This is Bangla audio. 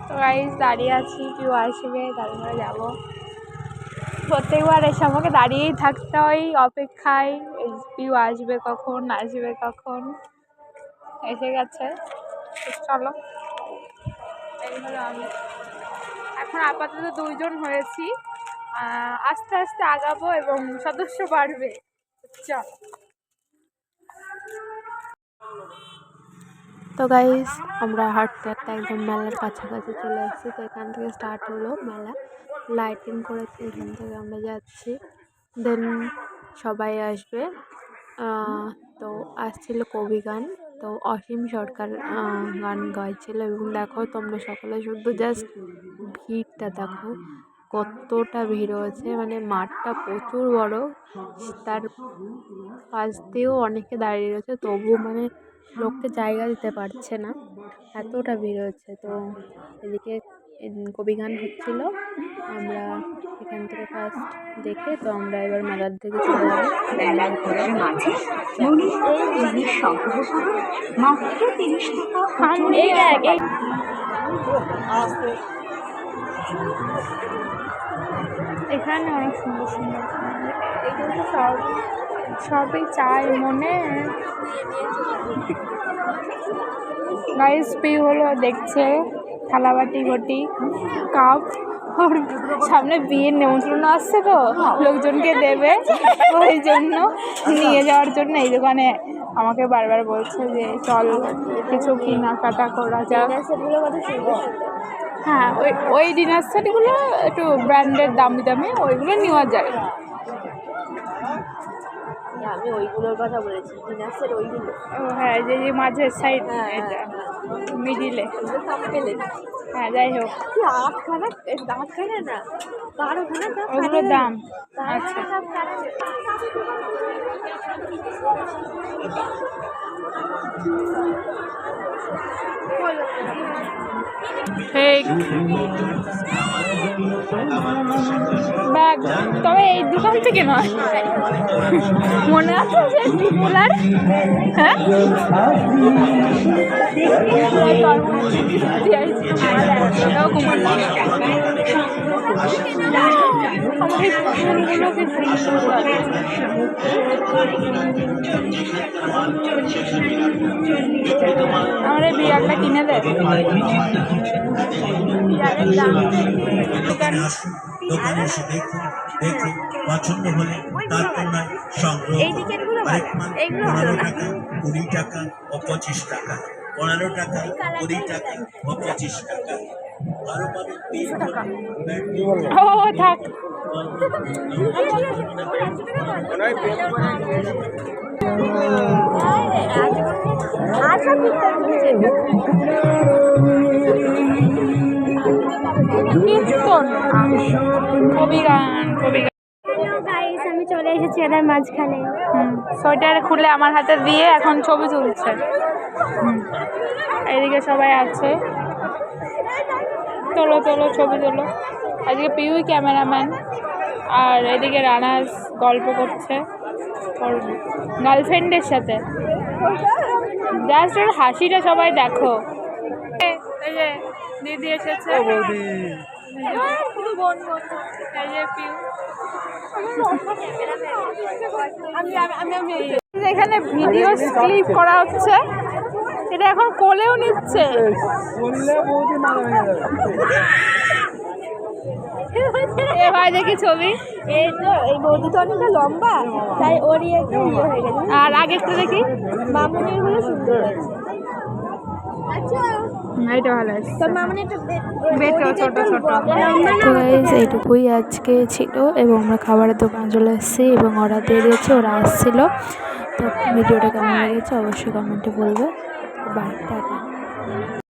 তো গাইস দাঁড়িয়ে আছি, কেউ আসবে তারপরে যাবো। প্রত্যেকবার এসে আমাকে দাঁড়িয়েই থাকতে হয় অপেক্ষায়, কেউ আসবে কখন আসবে কখন। এসে গেছে, চলো। এই হলো আমি, এখন আপাতত 2 জন হয়েছি, আস্তে আস্তে আগাবো এবং সদস্য বাড়বে। চলো। তো গাইস আমরা হাঁটতে হাঁটতে একদম মেলার কাছাকাছি চলে এসেছি। তো এখান থেকে স্টার্ট হলো মেলা, লাইটিং করেছে, এখান থেকে আমরা যাচ্ছি। দেন সবাই আসবে। তো আসছিল কবি গান, তো অসীম সরকার গান গাইছিল। এবং দেখো তোমরা সকলে শুধু জাস্ট ভিড়টা দেখো, কতটা ভিড় হয়েছে, মানে মাঠটা প্রচুর বড়, তার পাশ দিয়েও অনেকে দাঁড়িয়ে রয়েছে, তবুও মানে লোককে জায়গা দিতে পারছে না, এতটা ভিড় হচ্ছে। তো এদিকে কবি গান হচ্ছিল, আমরা এখান থেকে ফার্স্ট দেখে তো আমরা এবার মেলার দিকে চলে যাবো। এখানে অনেক সুন্দর সুন্দর, এগুলো সবই চাই মনে। গাইস পিউ হলো দেখছে থালাবাটি ঘটি কাপ, ওর সামনে বিয়ের নেমন্ত্রণ আসছে, তো লোকজনকে দেবে, ওই জন্য নিয়ে যাওয়ার জন্য এই দোকানে আমাকে বারবার বলছে যে চল কিছু কেনাকাটা করা যাক। হ্যাঁ, ওই ডিনার সেটগুলো একটু ব্র্যান্ডেড দামি দামি, ওইগুলো নেওয়া যায়। আমি ওইগুলোর কথা বলেছি, ডিনার সেট ওইগুলো। ও হ্যাঁ, যে মাঝের সাইড, এটা মিডিলে। হ্যাঁ যাই হোক, 8খানা না 12খানা দাম, ওগুলোর দাম। আচ্ছা ঠিক ব্যাগ, তবে এই দোকান থেকে নয়, মনে আছে যে ত্রিপুলার, হ্যাঁ আমাদের বিড়ালটা কিনে দেয়। দোকানে এসে দেখুন, দেখে পছন্দ হলে তারপর নয় সংগ্রহ। 15 টাকা, 20 টাকা ও 25 টাকা, 15 টাকা, 20 টাকা ও 25 টাকা। আরো পাবেন 3 টাকা। ও থাক, কবি গান। আমি চলে এসেছি এদের মাঝখানে। সোয়েটার খুলে আমার হাতে দিয়ে এখন ছবি তুলছে। এদিকে সবাই আছে, তোলো তোলো ছবি তোলো। আজকে পিউই ক্যামেরাম্যান, আর এদিকে রানাস গল্প করছে ওর গার্লফ্রেন্ডের সাথে। জাস্ট ওর হাসিটা সবাই দেখো। এই যে দিদি এসেছে, এখানে ভিডিও ক্লিপ করা হচ্ছে, এটা এখন কোলেও নিচ্ছে। এবার দেখি ছবি, এই তো এই বৌদি তো অনেকটা লম্বা, তাই ওরই একটা ইয়ে হয়ে গেছে। আর আগেরটা দেখি, মামুনির গুলো সুন্দর হয়েছে। এটা ভালো আছে, তো মামুনি একটু ছোট ছোট। তো গাইস এইটুকুই আজকে ছিল, এবং আমরা খাবারের দোকানে চলে এসেছি এবং অর্ডার দিয়ে দিয়েছি, ওরা আসছিল। তো ভিডিওটা কেমন লেগেছে অবশ্যই কমেন্টে বলবে। Bye, tata.